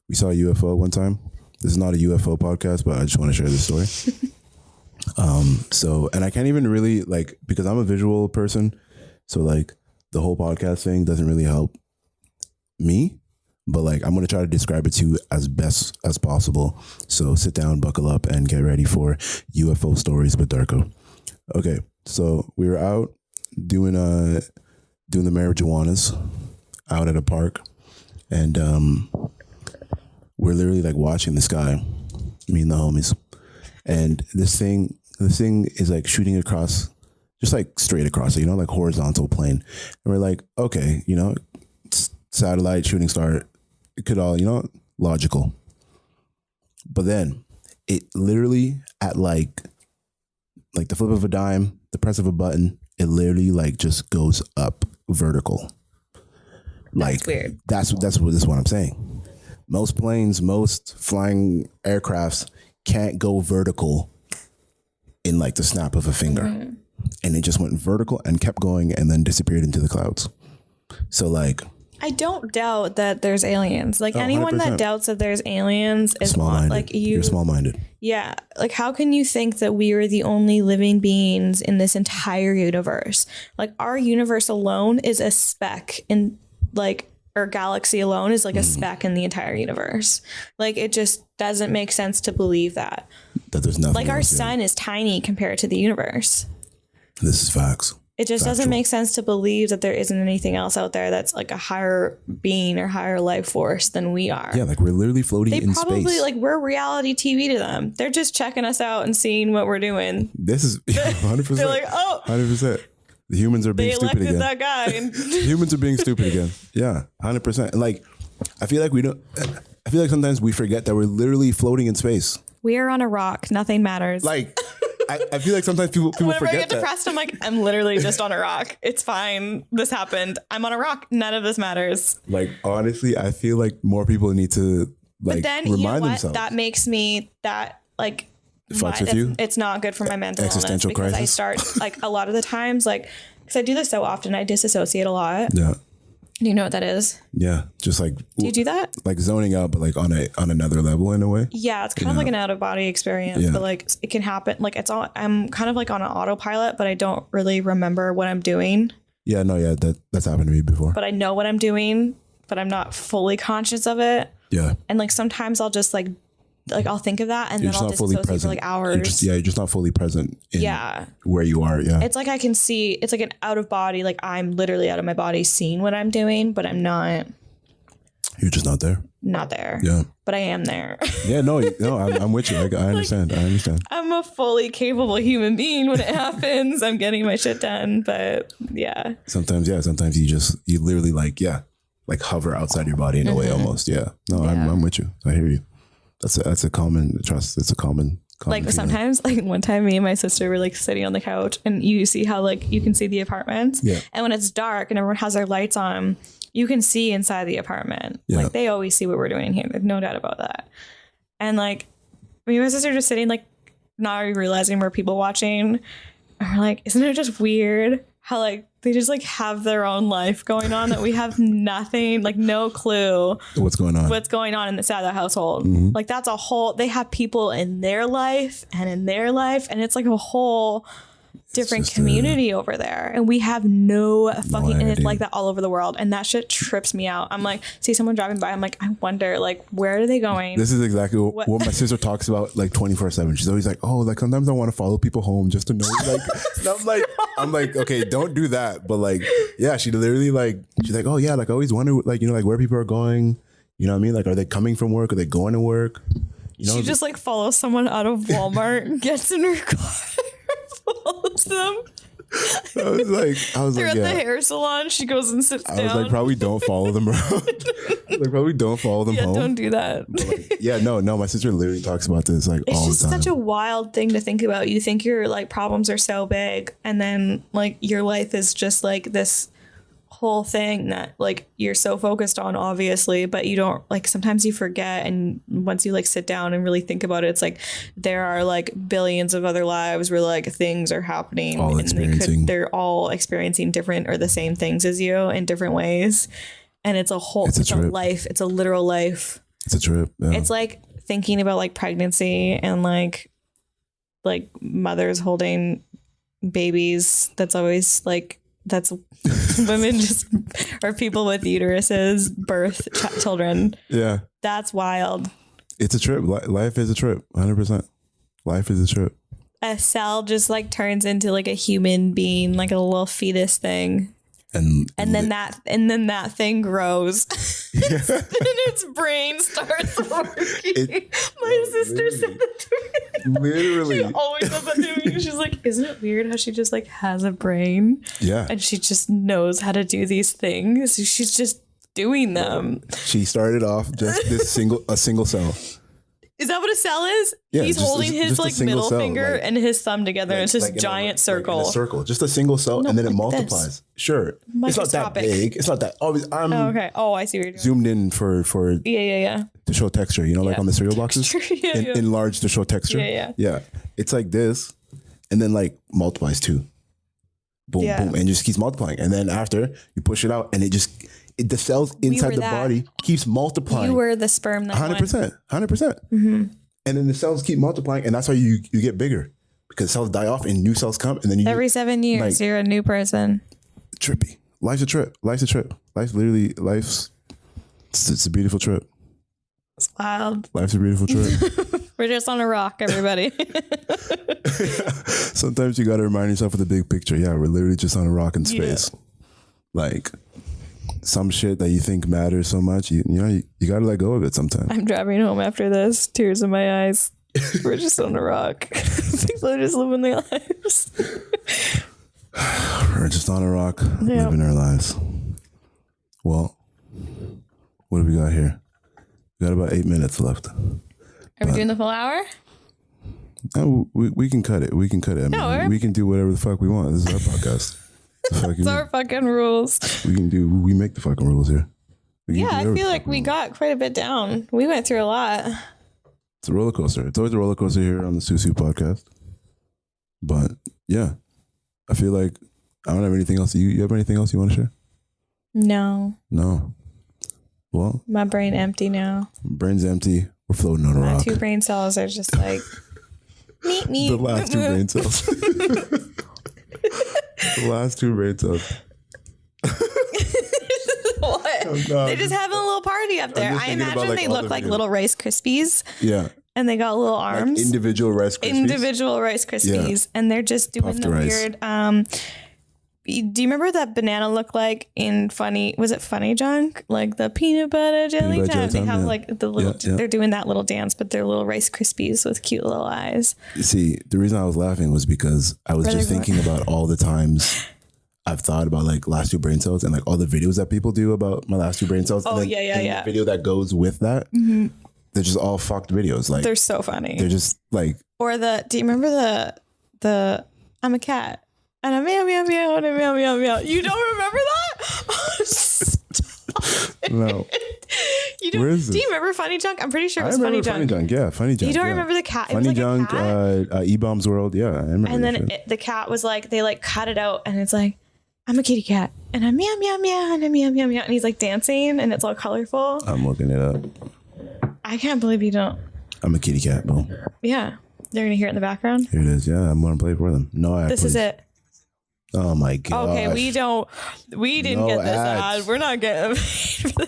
we saw a UFO one time. This is not a UFO podcast, but I just want to share this story. And I can't even really like, because I'm a visual person. So like the whole podcast thing doesn't really help me, but like, I'm going to try to describe it to you as best as possible. So sit down, buckle up and get ready for UFO stories with Darko. Okay. So we were out doing the marijuanas out at a park, and we're literally like watching the sky, me and the homies, and this thing is like shooting across, just like straight across, you know, like horizontal plane, and we're like, okay, you know, satellite, shooting star, it could all, you know, logical, but then it literally at like the flip of a dime, the press of a button, it literally like just goes up vertical. Like that's weird. This is what I'm saying. Most planes, most flying aircrafts can't go vertical in like the snap of a finger. Mm-hmm. And it just went vertical and kept going and then disappeared into the clouds. So like, I don't doubt that there's aliens. Like anyone 100%. that doubts that there's aliens is small-minded. like You're small-minded. Yeah. Like how can you think that we are the only living beings in this entire universe? Like our universe alone is a speck in like our galaxy alone is like a speck in the entire universe. Like it just doesn't make sense to believe that That there's nothing. Like our sun is tiny compared to the universe. This is facts. It just doesn't make sense to believe that there isn't anything else out there that's like a higher being or higher life force than we are. Yeah, like we're literally floating in space. They probably like we're reality TV to them. They're just checking us out and seeing what we're doing. This is 100%. They're like, oh, 100%. The humans are being stupid again. They elected that guy. Humans are being stupid again. Yeah, 100%. Like, I feel like sometimes we forget that we're literally floating in space. We are on a rock. Nothing matters. Like, I feel like sometimes people Whenever forget I get depressed, I'm like, I'm literally just on a rock. It's fine. This happened. I'm on a rock. None of this matters. Like, honestly, I feel like more people need to like but then, remind you know what? themselves. That makes me like fucks with you. It's not good for my mental Existential illness because crisis? I start like a lot of the times like because I do this so often, I disassociate a lot. Yeah. Do you know what that is? Yeah, just like do you do that? Like zoning out, but like on another level in a way. Yeah, it's kind of like an out of body experience, but like it can happen. Like I'm kind of like on an autopilot, but I don't really remember what I'm doing. Yeah, no, yeah, that's happened to me before. But I know what I'm doing, but I'm not fully conscious of it. Yeah, and like sometimes I'll just like I'll think of that and you're then I'll disassociate for like hours. You're just not fully present in where you are. Yeah. It's like I can see, it's like an out of body, like I'm literally out of my body seeing what I'm doing, but I'm not. You're just not there. Not there. Yeah. But I am there. Yeah, no, I'm with you. I understand. I understand. I'm a fully capable human being when it happens. I'm getting my shit done, but yeah. Sometimes you literally like hover outside your body in a way almost. Yeah. No, yeah. I'm with you. I hear you. That's a common trust. It's a common like feeling. Sometimes like one time me and my sister were like sitting on the couch and you see how like you can see the apartment. Yeah. And when it's dark and everyone has their lights on, you can see inside the apartment. Yeah. Like they always see what we're doing here. There's no doubt about that. And like me and my sister just sitting like not realizing we're people watching. And we're like, isn't it just weird how like they just like have their own life going on that we have nothing, like no clue what's going on in the side of the household. Mm-hmm. Like that's a whole, they have people in their life and it's like a whole different community over there. And we have no fucking, and it's like that all over the world. And that shit trips me out. I'm like, see someone driving by. I'm like, I wonder, like, where are they going? This is exactly what my sister talks about like 24/7. She's always like, oh, like sometimes I want to follow people home just to know. Like, I'm like, okay, don't do that. But like, yeah, she literally like, she's like, oh yeah, like I always wonder like, you know, like where people are going. You know what I mean? Like, are they coming from work? Are they going to work? You know, she just like follows someone out of Walmart, gets in her car. Follows them. I was They're like, at yeah. the hair salon. She goes and sits down. I was like, probably don't follow them around. Like, probably don't follow them home. Don't do that. Like, yeah, no. My sister literally talks about this like It's all the just time. such a wild thing to think about. You think your like problems are so big, and then like your life is just like this whole thing that like you're so focused on, obviously, but you don't like, sometimes you forget. And once you like sit down and really think about it, it's like there are like billions of other lives where like things are happening, all and they're all experiencing different or the same things as you in different ways. And it's a whole, it's a life. It's a literal life. It's a trip. Yeah. It's like thinking about like pregnancy and like mothers holding babies. That's always like, that's women just, or people with uteruses birth children. Yeah. That's wild. It's a trip. Life is a trip. 100%. Life is a trip. A cell just like turns into like a human being, like a little fetus thing. And then that thing grows. And its brain starts working. My sister said that to me. Literally. She always said that to me. She's like, isn't it weird how she just like has a brain? Yeah. And she just knows how to do these things. She's just doing them. She started off just a single cell. Is that what a cell is? Yeah, he's holding his like middle cell, finger and his thumb together, and it's this giant circle. Like in a circle, just a single cell, and then it multiplies. This. Sure, it's not that big. It's not that. I'm okay. Oh, I see what you're doing. Zoomed in for yeah to show texture. You know, like on the cereal boxes, enlarged to show texture. Yeah. It's like this, and then like multiplies too. Boom, boom, and just keeps multiplying. And then after you push it out, and the cells inside the body keeps multiplying. You were the sperm that 100%. And then the cells keep multiplying, and that's how you get bigger, because cells die off and new cells come, and then every 7 years you're a new person. Trippy. Life's a trip. It's a beautiful trip. It's wild. Life's a beautiful trip. We're just on a rock, everybody. Sometimes you got to remind yourself of the big picture. Yeah, we're literally just on a rock in space. Like some shit that you think matters so much, you got to let go of it sometimes. I'm driving home after this, tears in my eyes. We're just on a rock. People are just living their lives. We're just on a rock, living our lives. Well, what do we got here? We got about 8 minutes left. Are we doing the full hour? No, we can cut it. We can cut it. I mean, we can do whatever the fuck we want. This is our podcast. It's our fucking rules. We make the fucking rules here. I feel like we got quite a bit down. We went through a lot. It's a roller coaster. It's always a roller coaster here on the SUSU podcast. But yeah, I feel like I don't have anything else. You have anything else you want to share? No. Well, my brain empty now. Brain's empty. We're floating on a rock. My 2 brain cells are just like meet. The last 2 brain cells. The last 2 brain cells. What? They're just having a little party up there. I imagine they look like little Rice Krispies. Yeah. And they got little arms. Like individual Rice Krispies. Yeah. And they're just doing Puffed the rice. weird. Do you remember what that banana looked like in Funny? Was it Funny Junk? Like the peanut butter jelly time. They have like the little. They're doing that little dance, but they're little Rice Krispies with cute little eyes. See, the reason I was laughing was because I was just thinking about all the times I've thought about like last 2 brain cells and like all the videos that people do about my last 2 brain cells. Oh, and then yeah. The video that goes with that. Mm-hmm. They're just all fucked videos. Like they're so funny. They're just like. Or do you remember the I'm a cat and a meow meow meow and a meow meow meow? You don't remember that? Oh, stop it. No. You don't. Where is it? Do you remember Funny Junk? I'm pretty sure it was Funny Junk. Funny Junk, yeah, Funny Junk. You don't remember the cat? Funny Junk, E-Bombs World, yeah, I remember. And then the cat was like, they like cut it out, and it's like, I'm a kitty cat, and a meow meow meow and a meow meow meow, and he's like dancing, and it's all colorful. I'm looking it up. I can't believe you don't. I'm a kitty cat, boom. Yeah, they're gonna hear it in the background. Here it is. Yeah, I'm gonna play it for them. No ad. This is it. Oh my god. Okay, we didn't get this ad. We're not getting paid for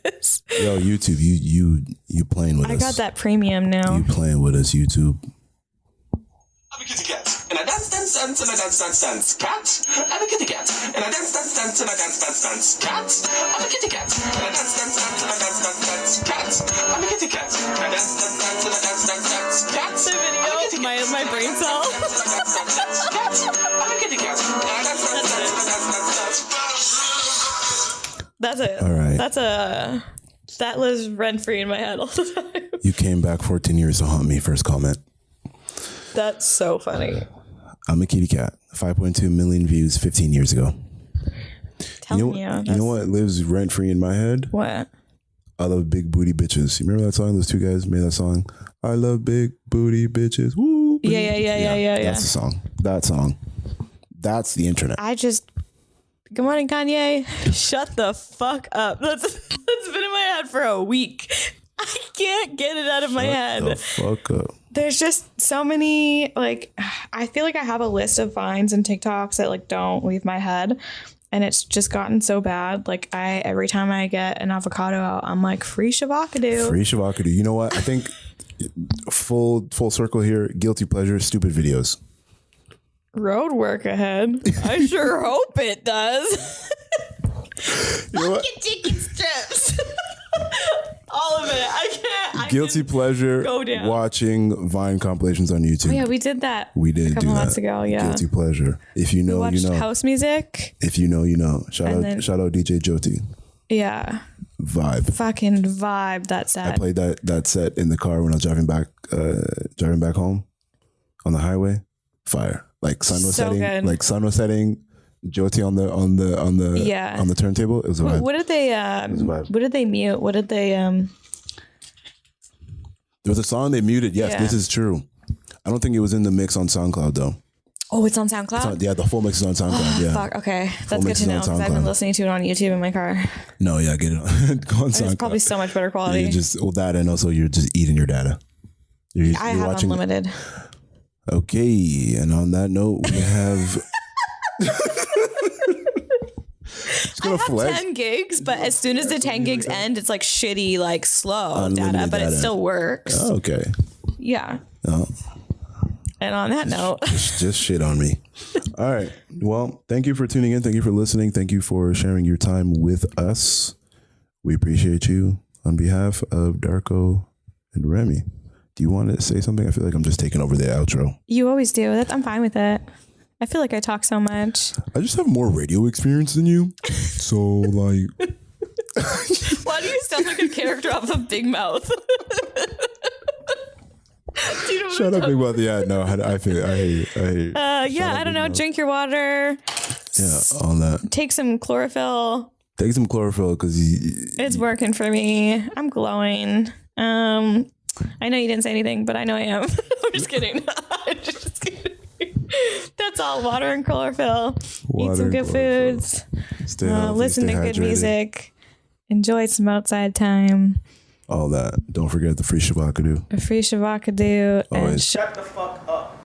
this. Yo, YouTube, you playing with us. I got that premium now. You playing with us, YouTube. I'm a kitty cat, and I dance, and I dance, cat. I'm a kitty cat, and I dance, and I dance, cat. I'm a kitty cat, and I dance, and I dance, cat. I'm a kitty cat, and I dance, and I dance, cat. The video, my brain cell. I'm a kitty cat. All right. That lives rent free in my head all the time. You came back 14 years to haunt me. First comment. That's so funny. I'm a kitty cat. 5.2 million views 15 years ago. You know what lives rent free in my head? What? I love big booty bitches. You remember that song? Those two guys made that song. I love big booty bitches. Woo. Yeah. That's the song. That song. That's the internet. Good morning, Kanye. Shut the fuck up. That's been in my head for a week. I can't get it out of my head. Shut the fuck up. There's just so many, like, I feel like I have a list of Vines and TikToks that like don't leave my head. And it's just gotten so bad. Like every time I get an avocado out, I'm like, free shavakadu. Free shavakadu. You know what? I think full circle here. Guilty pleasure. Stupid videos. Road work ahead. I sure hope it does. You know what? Fucking chicken strips. All of it. I can't. Guilty pleasure. Go down. Watching Vine compilations on YouTube. Oh, yeah, we did that. We did a couple do months that. ago. Yeah. Guilty pleasure. If you know, Watched you know. house music. If you know, you know. Shout out DJ Jyoti. Yeah. Vibe. Fucking vibe that set. I played that set in the car when I was driving back home on the highway. Fire. Like sun was setting. Good. Like sun was setting. Jyoti on the turntable. It was a vibe. What did they mute? What did they There was a song they muted. Yes, Yeah. This is true. I don't think it was in the mix on SoundCloud though. Oh, it's on SoundCloud? Yeah, the full mix is on SoundCloud. Yeah. Fuck, okay. That's good mix to is know on because I've been SoundCloud. listening to it on YouTube in my car. No, yeah, get it on, go on It's SoundCloud. probably so much better quality. You just that, and also you're just eating your data. You're I have watching. unlimited. Okay, and on that note, we have. I have 10 gigs, but as soon as the 10 gigs end, it's like shitty, like slow Unlimited data, but data. it still works. Oh, okay. Yeah. Oh, And on that note, just shit on me. All right. Well, thank you for tuning in. Thank you for listening. Thank you for sharing your time with us. We appreciate you. On behalf of Darko and Remy, do you want to say something? I feel like I'm just taking over the outro. you always do. I'm fine with it. I feel like I talk so much. I just have more radio experience than you. So, like. Why do you sound like a character off of Big Mouth? Do you know what Shut I'm up, Big Mouth. Yeah, no, I feel I hate yeah, I don't know. Drink your water. Yeah, on that. Take some chlorophyll. Take some chlorophyll because It's working for me. I'm glowing. I know you didn't say anything, but I know I am. I'm just kidding. I'm just kidding. That's all. Water and chlorophyll. Eat some good foods. Stay healthy, Listen stay to good hydrated. music. Enjoy some outside time. All that. Don't forget the free shavakadu. A free shavakadu. And Always. Shut the fuck up.